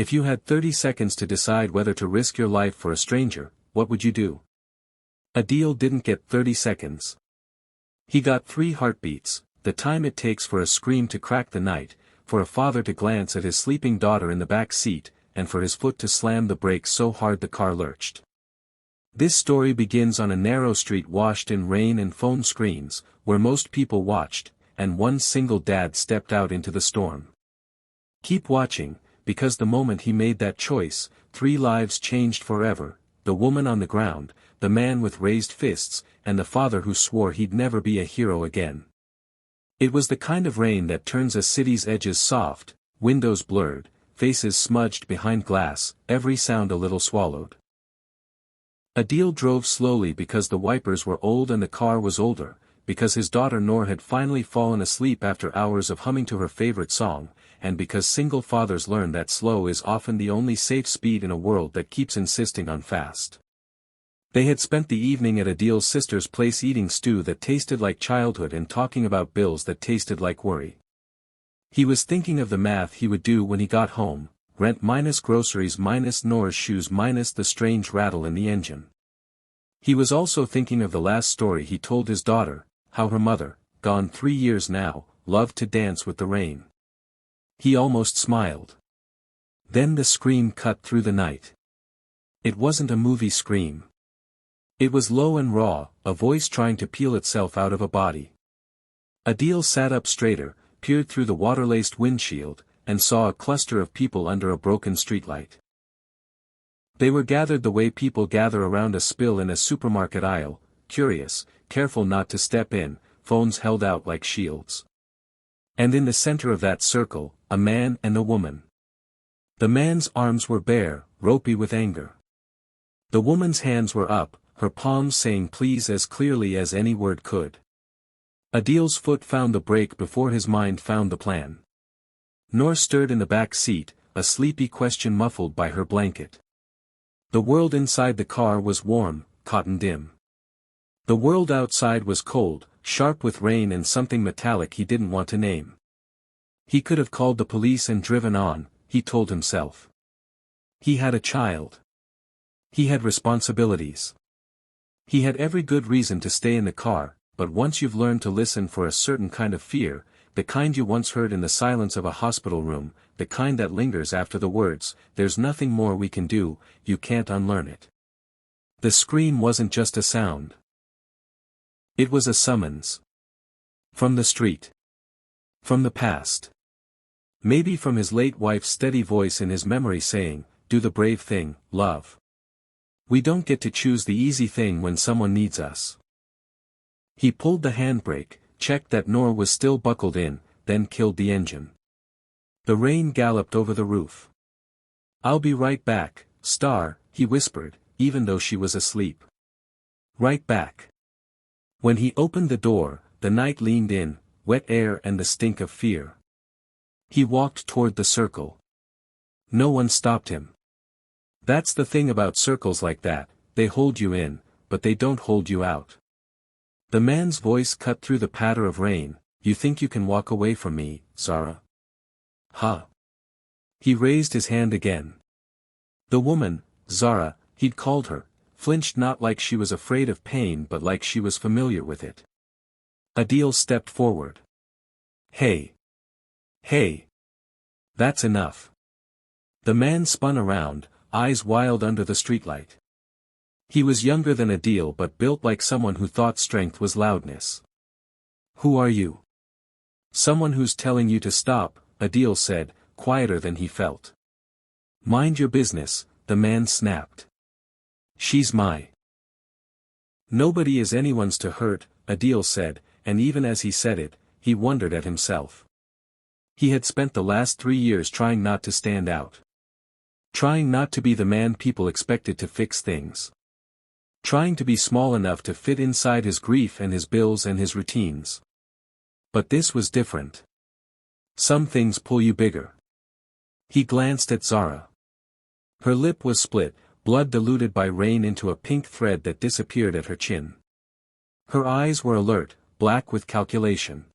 If you had 30 seconds to decide whether to risk your life for a stranger, what would you do? Adil didn't get 30 seconds. He got 3 heartbeats, the time it takes for a scream to crack the night, for a father to glance at his sleeping daughter in the back seat, and for his foot to slam the brakes so hard the car lurched. This story begins on a narrow street washed in rain and phone screens, where most people watched, and one single dad stepped out into the storm. Keep watching, because the moment he made that choice, 3 lives changed forever, the woman on the ground, the man with raised fists, and the father who swore he'd never be a hero again. It was the kind of rain that turns a city's edges soft, windows blurred, faces smudged behind glass, every sound a little swallowed. Adil drove slowly because the wipers were old and the car was older, because his daughter Noor had finally fallen asleep after hours of humming to her favorite song, and because single fathers learn that slow is often the only safe speed in a world that keeps insisting on fast. They had spent the evening at Adil's sister's place eating stew that tasted like childhood and talking about bills that tasted like worry. He was thinking of the math he would do when he got home, rent minus groceries minus Noor's shoes minus the strange rattle in the engine. He was also thinking of the last story he told his daughter, how her mother, gone 3 years now, loved to dance with the rain. He almost smiled. Then the scream cut through the night. It wasn't a movie scream. It was low and raw, a voice trying to peel itself out of a body. Adil sat up straighter, peered through the water-laced windshield, and saw a cluster of people under a broken streetlight. They were gathered the way people gather around a spill in a supermarket aisle, curious, careful not to step in, phones held out like shields. And in the center of that circle, a man and a woman. The man's arms were bare, ropey with anger. The woman's hands were up, her palms saying please as clearly as any word could. Adil's foot found the brake before his mind found the plan. Noor stirred in the back seat, a sleepy question muffled by her blanket. The world inside the car was warm, cotton dim. The world outside was cold, sharp with rain and something metallic he didn't want to name. He could have called the police and driven on, he told himself. He had a child. He had responsibilities. He had every good reason to stay in the car, but once you've learned to listen for a certain kind of fear, the kind you once heard in the silence of a hospital room, the kind that lingers after the words, "There's nothing more we can do," you can't unlearn it. The scream wasn't just a sound. It was a summons. From the street. From the past. Maybe from his late wife's steady voice in his memory saying, "Do the brave thing, love. We don't get to choose the easy thing when someone needs us." He pulled the handbrake, checked that Noor was still buckled in, then killed the engine. The rain galloped over the roof. "I'll be right back, Star," he whispered, even though she was asleep. Right back. When he opened the door, the night leaned in, wet air and the stink of fear. He walked toward the circle. No one stopped him. That's the thing about circles like that, they hold you in, but they don't hold you out. The man's voice cut through the patter of rain. "You think you can walk away from me, Zara? Huh?" He raised his hand again. The woman, Zara, he'd called her, flinched not like she was afraid of pain but like she was familiar with it. Adil stepped forward. "Hey. Hey. That's enough." The man spun around, eyes wild under the streetlight. He was younger than Adil but built like someone who thought strength was loudness. "Who are you?" "Someone who's telling you to stop," Adil said, quieter than he felt. "Mind your business," the man snapped. "She's my." "Nobody is anyone's to hurt," Adil said, and even as he said it, he wondered at himself. He had spent the last 3 years trying not to stand out. Trying not to be the man people expected to fix things. Trying to be small enough to fit inside his grief and his bills and his routines. But this was different. Some things pull you bigger. He glanced at Zara. Her lip was split, blood diluted by rain into a pink thread that disappeared at her chin. Her eyes were alert, black with calculation.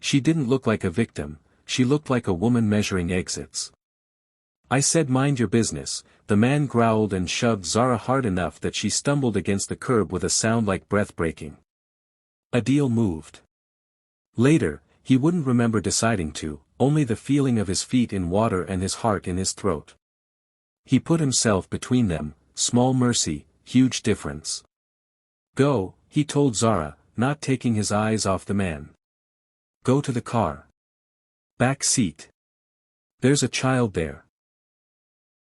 She didn't look like a victim, she looked like a woman measuring exits. I said mind your business. The man growled and shoved Zara hard enough that she stumbled against the curb with a sound like breath breaking. Adil moved. Later, he wouldn't remember deciding to, only the feeling of his feet in water and his heart in his throat. He put himself between them, small mercy, huge difference. Go, he told Zara, not taking his eyes off the man. Go to the car. Back seat. There's a child there.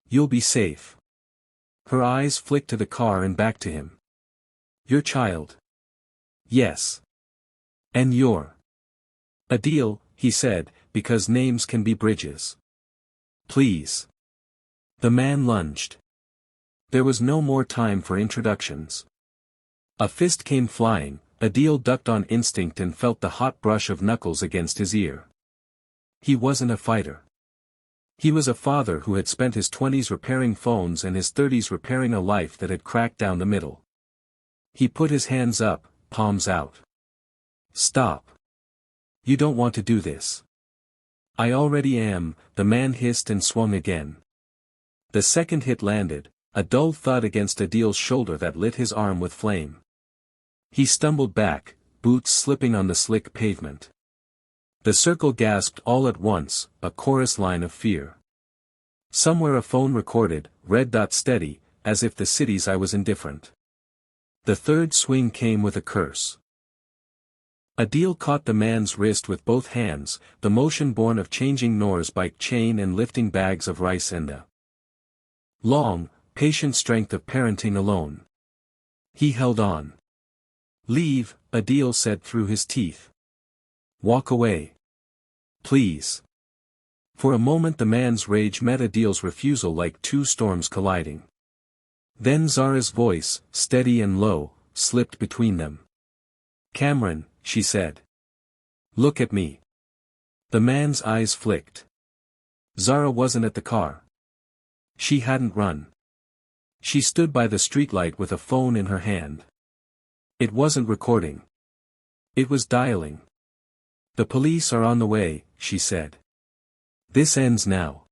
You'll be safe. Her eyes flicked to the car and back to him. Your child. Yes. And your. Adil, he said, because names can be bridges. Please. The man lunged. There was no more time for introductions. A fist came flying. Adil ducked on instinct and felt the hot brush of knuckles against his ear. He wasn't a fighter. He was a father who had spent his 20s repairing phones and his 30s repairing a life that had cracked down the middle. He put his hands up, palms out. Stop. You don't want to do this. I already am, the man hissed and swung again. The second hit landed, a dull thud against Adil's shoulder that lit his arm with flame. He stumbled back, boots slipping on the slick pavement. The circle gasped all at once, a chorus line of fear. Somewhere a phone recorded, red dot steady, as if the city's I was indifferent. The third swing came with a curse. Adil caught the man's wrist with both hands, the motion born of changing Noor's bike chain and lifting bags of rice and the long, patient strength of parenting alone. He held on. Leave, Adil said through his teeth. Walk away. Please. For a moment the man's rage met Adil's refusal like two storms colliding. Then Zara's voice, steady and low, slipped between them. Cameron, she said. Look at me. The man's eyes flicked. Zara wasn't at the car. She hadn't run. She stood by the streetlight with a phone in her hand. It wasn't recording. It was dialing. The police are on the way, she said. This ends now.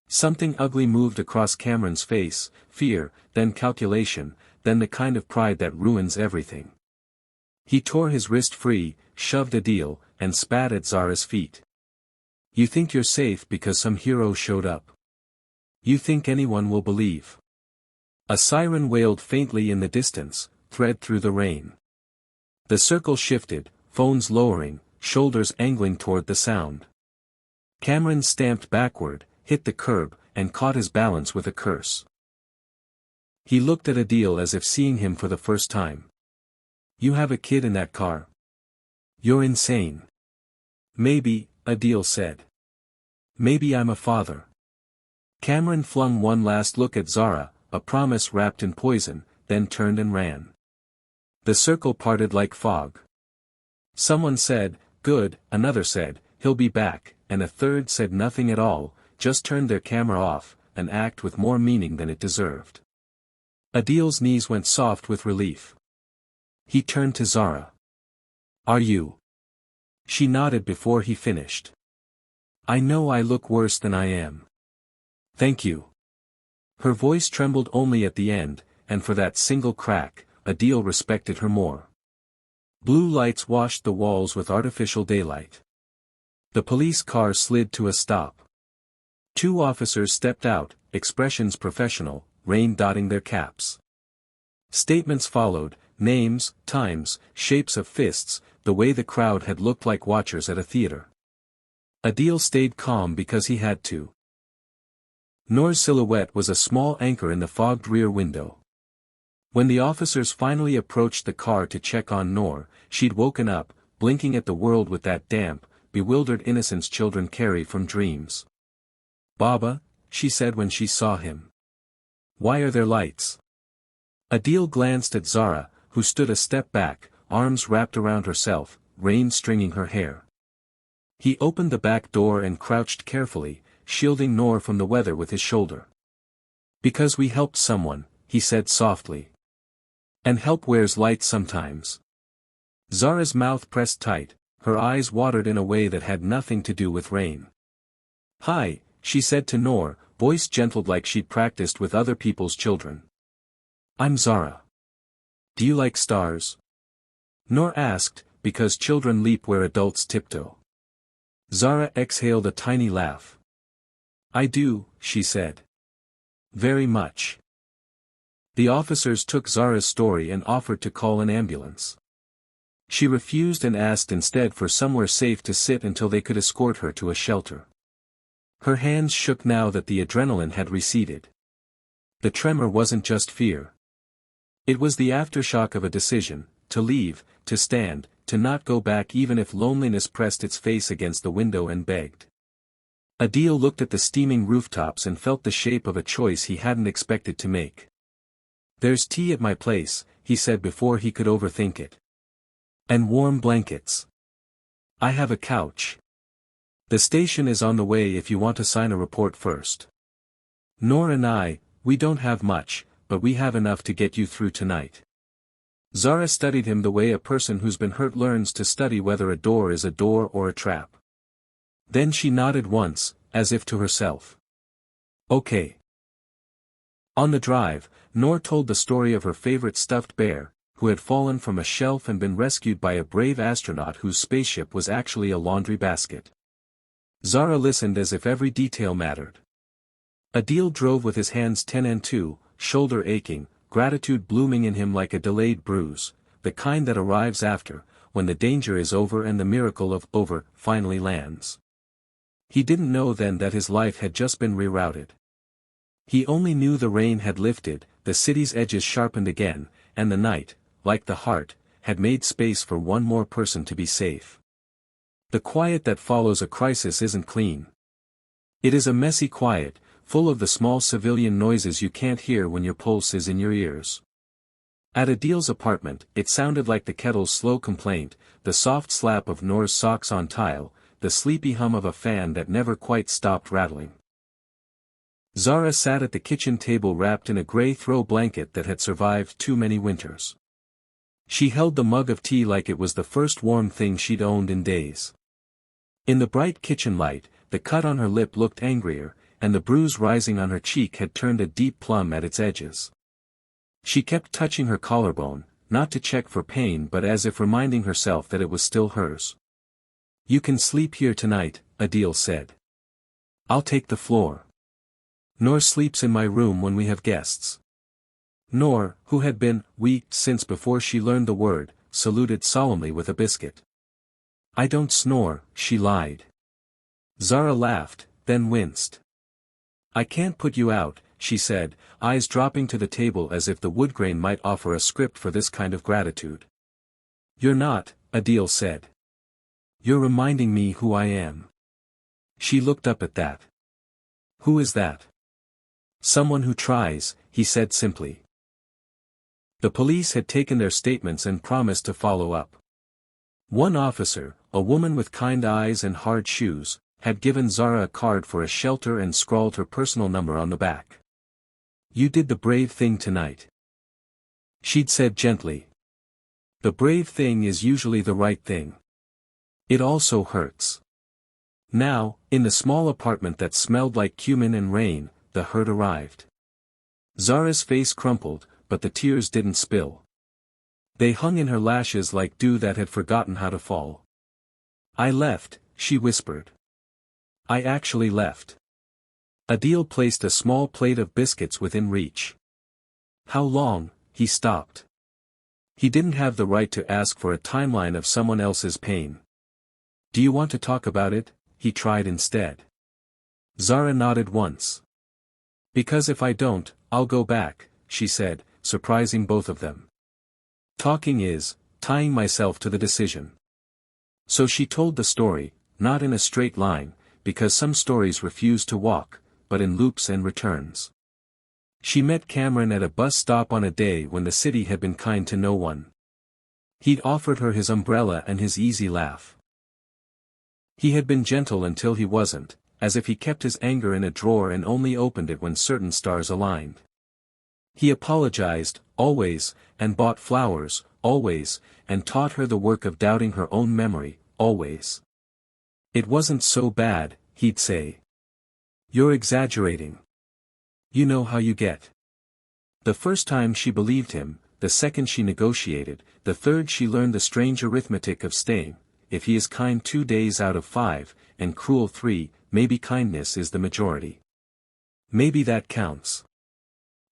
Something ugly moved across Cameron's face, fear, then calculation, then the kind of pride that ruins everything. He tore his wrist free, shoved Adil, and spat at Zara's feet. You think you're safe because some hero showed up. You think anyone will believe. A siren wailed faintly in the distance, thread through the rain. The circle shifted, phones lowering, shoulders angling toward the sound. Cameron stamped backward, hit the curb, and caught his balance with a curse. He looked at Adil as if seeing him for the first time. You have a kid in that car. You're insane. Maybe, Adil said. Maybe I'm a father. Cameron flung one last look at Zara, a promise wrapped in poison, then turned and ran. The circle parted like fog. Someone said, good, another said, he'll be back, and a third said nothing at all, just turned their camera off, an act with more meaning than it deserved. Adil's knees went soft with relief. He turned to Zara. Are you? She nodded before he finished. I know I look worse than I am. Thank you. Her voice trembled only at the end, and for that single crack, Adil respected her more. Blue lights washed the walls with artificial daylight. The police car slid to a stop. Two officers stepped out, expressions professional, rain dotting their caps. Statements followed, names, times, shapes of fists, the way the crowd had looked like watchers at a theater. Adil stayed calm because he had to. Noor's silhouette was a small anchor in the fogged rear window. When the officers finally approached the car to check on Noor, she'd woken up, blinking at the world with that damp, bewildered innocence children carry from dreams. Baba, she said when she saw him. Why are there lights? Adil glanced at Zara, who stood a step back, arms wrapped around herself, rain stringing her hair. He opened the back door and crouched carefully, shielding Noor from the weather with his shoulder. Because we helped someone, he said softly. And help wears lights sometimes. Zara's mouth pressed tight, her eyes watered in a way that had nothing to do with rain. Hi, she said to Noor, voice gentled like she'd practiced with other people's children. "I'm Zara. Do you like stars?" Noor asked, because children leap where adults tiptoe. Zara exhaled a tiny laugh. "I do," she said. "Very much." The officers took Zara's story and offered to call an ambulance. She refused and asked instead for somewhere safe to sit until they could escort her to a shelter. Her hands shook now that the adrenaline had receded. The tremor wasn't just fear. It was the aftershock of a decision, to leave, to stand, to not go back even if loneliness pressed its face against the window and begged. Adil looked at the steaming rooftops and felt the shape of a choice he hadn't expected to make. "There's tea at my place," he said before he could overthink it. "And warm blankets. I have a couch. The station is on the way if you want to sign a report first. Noor and we don't have much, but we have enough to get you through tonight." Zara studied him the way a person who's been hurt learns to study whether a door is a door or a trap. Then she nodded once, as if to herself. "Okay." On the drive, Noor told the story of her favorite stuffed bear, who had fallen from a shelf and been rescued by a brave astronaut whose spaceship was actually a laundry basket. Zara listened as if every detail mattered. Adil drove with his hands 10 and 2, shoulder aching, gratitude blooming in him like a delayed bruise, the kind that arrives after, when the danger is over and the miracle of over finally lands. He didn't know then that his life had just been rerouted. He only knew the rain had lifted, the city's edges sharpened again, and the night, like the heart, had made space for one more person to be safe. The quiet that follows a crisis isn't clean. It is a messy quiet, full of the small civilian noises you can't hear when your pulse is in your ears. At Adil's apartment, it sounded like the kettle's slow complaint, the soft slap of Noor's socks on tile, the sleepy hum of a fan that never quite stopped rattling. Zara sat at the kitchen table wrapped in a gray throw blanket that had survived too many winters. She held the mug of tea like it was the first warm thing she'd owned in days. In the bright kitchen light, the cut on her lip looked angrier, and the bruise rising on her cheek had turned a deep plum at its edges. She kept touching her collarbone, not to check for pain but as if reminding herself that it was still hers. "You can sleep here tonight," Adil said. "I'll take the floor. Noor sleeps in my room when we have guests." Noor, who had been weak since before she learned the word, saluted solemnly with a biscuit. "I don't snore," she lied. Zara laughed, then winced. "I can't put you out," she said, eyes dropping to the table as if the woodgrain might offer a script for this kind of gratitude. "You're not," Adil said. "You're reminding me who I am." She looked up at that. "Who is that?" "Someone who tries," he said simply. The police had taken their statements and promised to follow up. One officer, a woman with kind eyes and hard shoes, had given Zara a card for a shelter and scrawled her personal number on the back. "You did the brave thing tonight," she'd said gently. "The brave thing is usually the right thing. It also hurts." Now, in the small apartment that smelled like cumin and rain, the hurt arrived. Zara's face crumpled, but the tears didn't spill. They hung in her lashes like dew that had forgotten how to fall. "I left," she whispered. "I actually left." Adil placed a small plate of biscuits within reach. "How long?" He stopped. He didn't have the right to ask for a timeline of someone else's pain. "Do you want to talk about it?" he tried instead. Zara nodded once. "Because if I don't, I'll go back," she said, surprising both of them. "Talking is, tying myself to the decision." So she told the story, not in a straight line, because some stories refuse to walk, but in loops and returns. She met Cameron at a bus stop on a day when the city had been kind to no one. He'd offered her his umbrella and his easy laugh. He had been gentle until he wasn't, as if he kept his anger in a drawer and only opened it when certain stars aligned. He apologized, always, and bought flowers, always, and taught her the work of doubting her own memory, always. "It wasn't so bad," he'd say. "You're exaggerating." You know how you get. The first time she believed him, the second she negotiated, the third she learned the strange arithmetic of staying. If he is kind 2 days out of 5, and cruel 3, maybe kindness is the majority. Maybe that counts.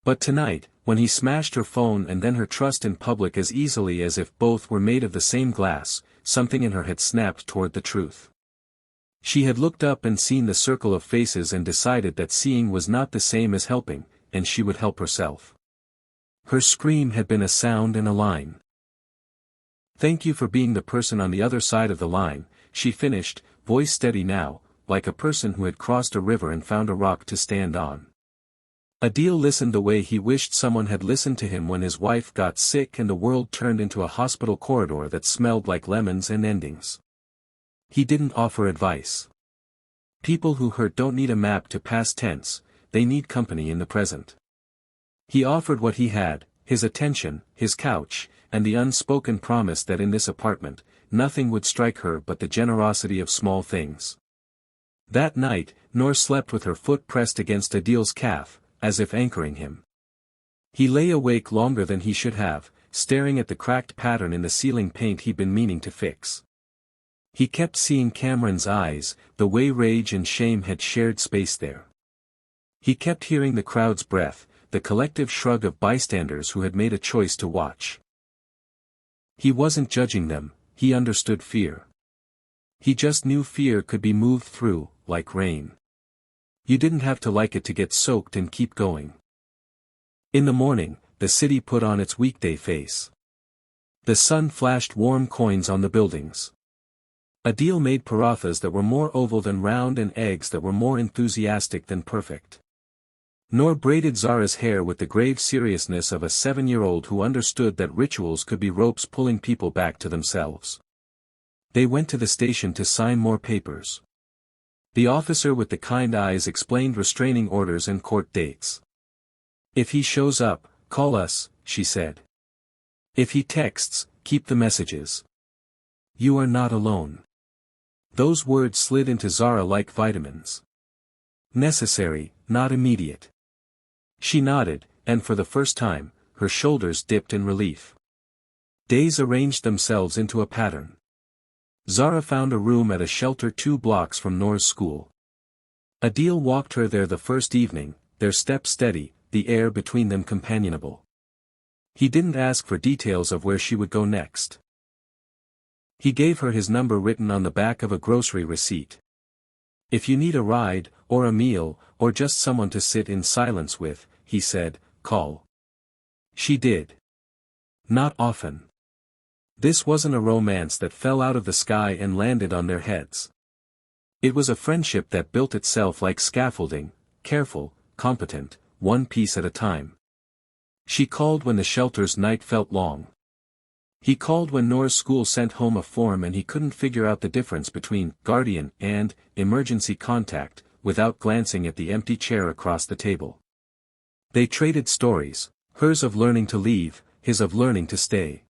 But tonight, when he smashed her phone and then her trust in public as easily as if both were made of the same glass, something in her had snapped toward the truth. She had looked up and seen the circle of faces and decided that seeing was not the same as helping, and she would help herself. Her scream had been a sound and a line. "Thank you for being the person on the other side of the line," she finished, voice steady now, like a person who had crossed a river and found a rock to stand on. Adil listened the way he wished someone had listened to him when his wife got sick and the world turned into a hospital corridor that smelled like lemons and endings. He didn't offer advice. People who hurt don't need a map to past tense, they need company in the present. He offered what he had, his attention, his couch, and the unspoken promise that in this apartment, nothing would strike her but the generosity of small things. That night, Noor slept with her foot pressed against Adil's calf, as if anchoring him. He lay awake longer than he should have, staring at the cracked pattern in the ceiling paint he'd been meaning to fix. He kept seeing Cameron's eyes, the way rage and shame had shared space there. He kept hearing the crowd's breath, the collective shrug of bystanders who had made a choice to watch. He wasn't judging them, he understood fear. He just knew fear could be moved through, like rain. You didn't have to like it to get soaked and keep going. In the morning, the city put on its weekday face. The sun flashed warm coins on the buildings. Adil made parathas that were more oval than round and eggs that were more enthusiastic than perfect. Noor braided Zara's hair with the grave seriousness of a 7-year-old who understood that rituals could be ropes pulling people back to themselves. They went to the station to sign more papers. The officer with the kind eyes explained restraining orders and court dates. "If he shows up, call us," she said. "If he texts, keep the messages. You are not alone." Those words slid into Zara like vitamins. Necessary, not immediate. She nodded, and for the first time, her shoulders dipped in relief. Days arranged themselves into a pattern. Zara found a room at a shelter 2 blocks from Noor's school. Adil walked her there the first evening, their steps steady, the air between them companionable. He didn't ask for details of where she would go next. He gave her his number written on the back of a grocery receipt. "If you need a ride, or a meal, or just someone to sit in silence with," he said, "call." She did. Not often. This wasn't a romance that fell out of the sky and landed on their heads. It was a friendship that built itself like scaffolding, careful, competent, one piece at a time. She called when the shelter's night felt long. He called when Noor's school sent home a form and he couldn't figure out the difference between guardian and emergency contact, without glancing at the empty chair across the table. They traded stories, hers of learning to leave, his of learning to stay.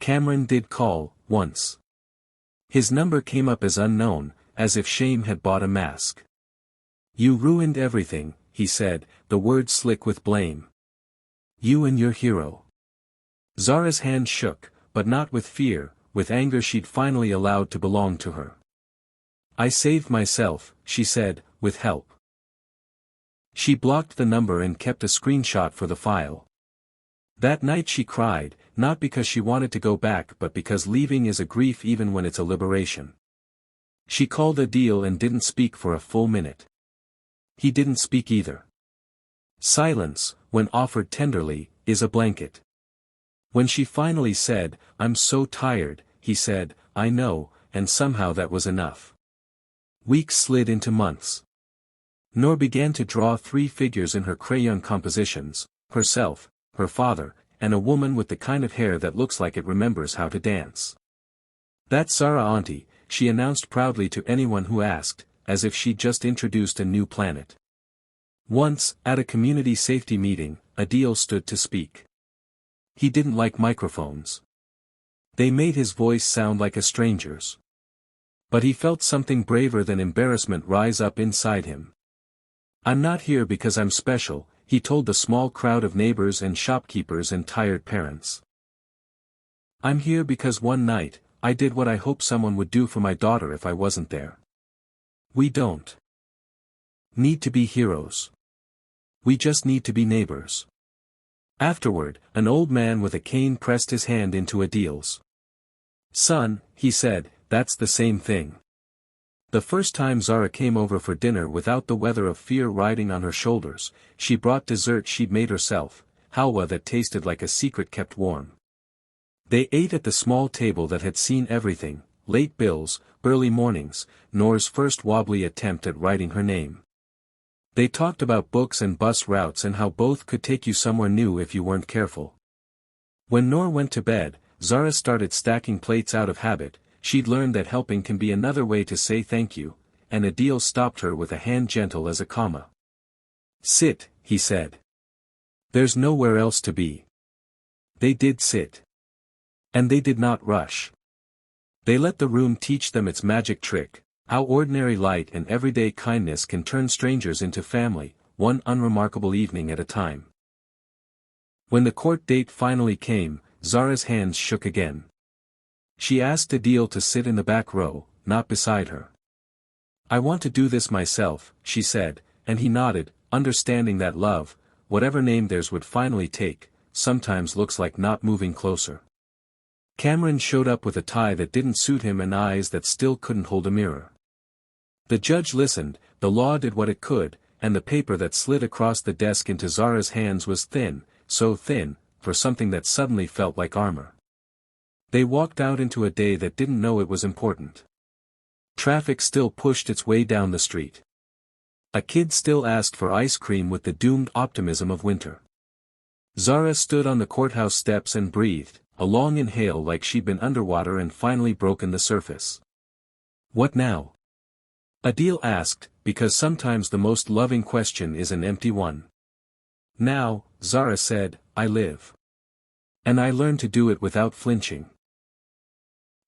Cameron did call, once. His number came up as unknown, as if shame had bought a mask. "You ruined everything," he said, the words slick with blame. "You and your hero." Zara's hand shook, but not with fear, with anger she'd finally allowed to belong to her. "I saved myself," she said, "with help." She blocked the number and kept a screenshot for the file. That night she cried, not because she wanted to go back but because leaving is a grief even when it's a liberation. She called Adil and didn't speak for a full minute. He didn't speak either. Silence, when offered tenderly, is a blanket. When she finally said, "I'm so tired," he said, "I know," and somehow that was enough. Weeks slid into months. Noor began to draw 3 figures in her crayon compositions, herself, her father, and a woman with the kind of hair that looks like it remembers how to dance. "That's Zara auntie," she announced proudly to anyone who asked, as if she'd just introduced a new planet. Once, at a community safety meeting, Adil stood to speak. He didn't like microphones. They made his voice sound like a stranger's. But he felt something braver than embarrassment rise up inside him. I'm not here because I'm special, he told the small crowd of neighbors and shopkeepers and tired parents. I'm here because one night, I did what I hoped someone would do for my daughter if I wasn't there. We don't need to be heroes. We just need to be neighbors. Afterward, an old man with a cane pressed his hand into Adil's. Son, he said, that's the same thing. The first time Zara came over for dinner without the weather of fear riding on her shoulders, she brought dessert she'd made herself, halwa that tasted like a secret kept warm. They ate at the small table that had seen everything, late bills, early mornings, Noor's first wobbly attempt at writing her name. They talked about books and bus routes and how both could take you somewhere new if you weren't careful. When Noor went to bed, Zara started stacking plates out of habit. She'd learned that helping can be another way to say thank you, and Adil stopped her with a hand gentle as a comma. Sit, he said. There's nowhere else to be. They did sit. And they did not rush. They let the room teach them its magic trick, how ordinary light and everyday kindness can turn strangers into family, one unremarkable evening at a time. When the court date finally came, Zara's hands shook again. She asked Adil to sit in the back row, not beside her. I want to do this myself, she said, and he nodded, understanding that love, whatever name theirs would finally take, sometimes looks like not moving closer. Cameron showed up with a tie that didn't suit him and eyes that still couldn't hold a mirror. The judge listened, the law did what it could, and the paper that slid across the desk into Zara's hands was thin, so thin, for something that suddenly felt like armor. They walked out into a day that didn't know it was important. Traffic still pushed its way down the street. A kid still asked for ice cream with the doomed optimism of winter. Zara stood on the courthouse steps and breathed, a long inhale like she'd been underwater and finally broken the surface. What now? Adil asked, because sometimes the most loving question is an empty one. Now, Zara said, I live. And I learned to do it without flinching.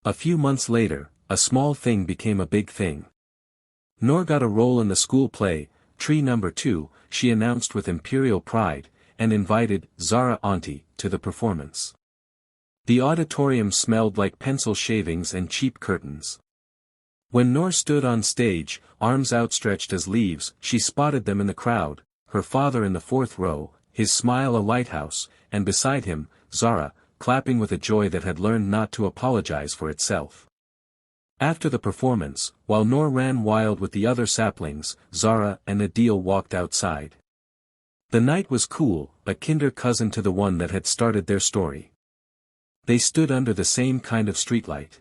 A few months later, a small thing became a big thing. Noor got a role in the school play, Tree Number 2, she announced with imperial pride, and invited Zara Auntie to the performance. The auditorium smelled like pencil shavings and cheap curtains. When Noor stood on stage, arms outstretched as leaves, she spotted them in the crowd, her father in the fourth row, his smile a lighthouse, and beside him, Zara, clapping with a joy that had learned not to apologize for itself. After the performance, while Noor ran wild with the other saplings, Zara and Adil walked outside. The night was cool, a kinder cousin to the one that had started their story. They stood under the same kind of streetlight.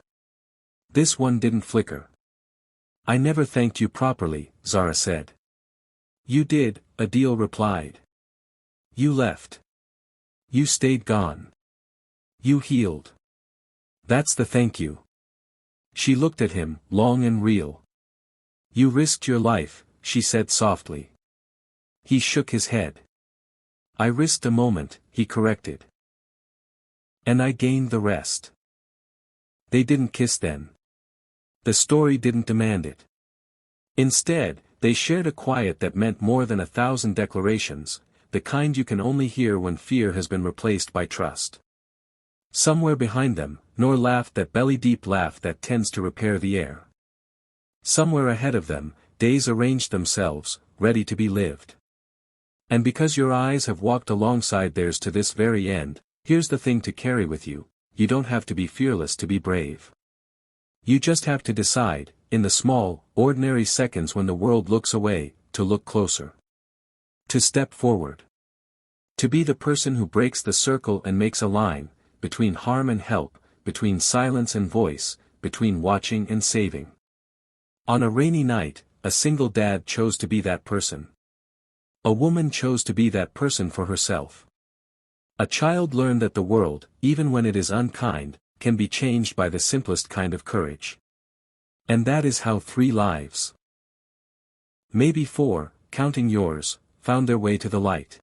This one didn't flicker. I never thanked you properly, Zara said. You did, Adil replied. You left. You stayed gone. You healed. That's the thank you. She looked at him, long and real. You risked your life, she said softly. He shook his head. I risked a moment, he corrected. And I gained the rest. They didn't kiss then. The story didn't demand it. Instead, they shared a quiet that meant more than 1,000 declarations, the kind you can only hear when fear has been replaced by trust. Somewhere behind them, Noor laughed that belly-deep laugh that tends to repair the air. Somewhere ahead of them, days arranged themselves, ready to be lived. And because your eyes have walked alongside theirs to this very end, here's the thing to carry with you, you don't have to be fearless to be brave. You just have to decide, in the small, ordinary seconds when the world looks away, to look closer. To step forward. To be the person who breaks the circle and makes a line, between harm and help, between silence and voice, between watching and saving. On a rainy night, a single dad chose to be that person. A woman chose to be that person for herself. A child learned that the world, even when it is unkind, can be changed by the simplest kind of courage. And that is how 3 lives, maybe 4, counting yours, found their way to the light.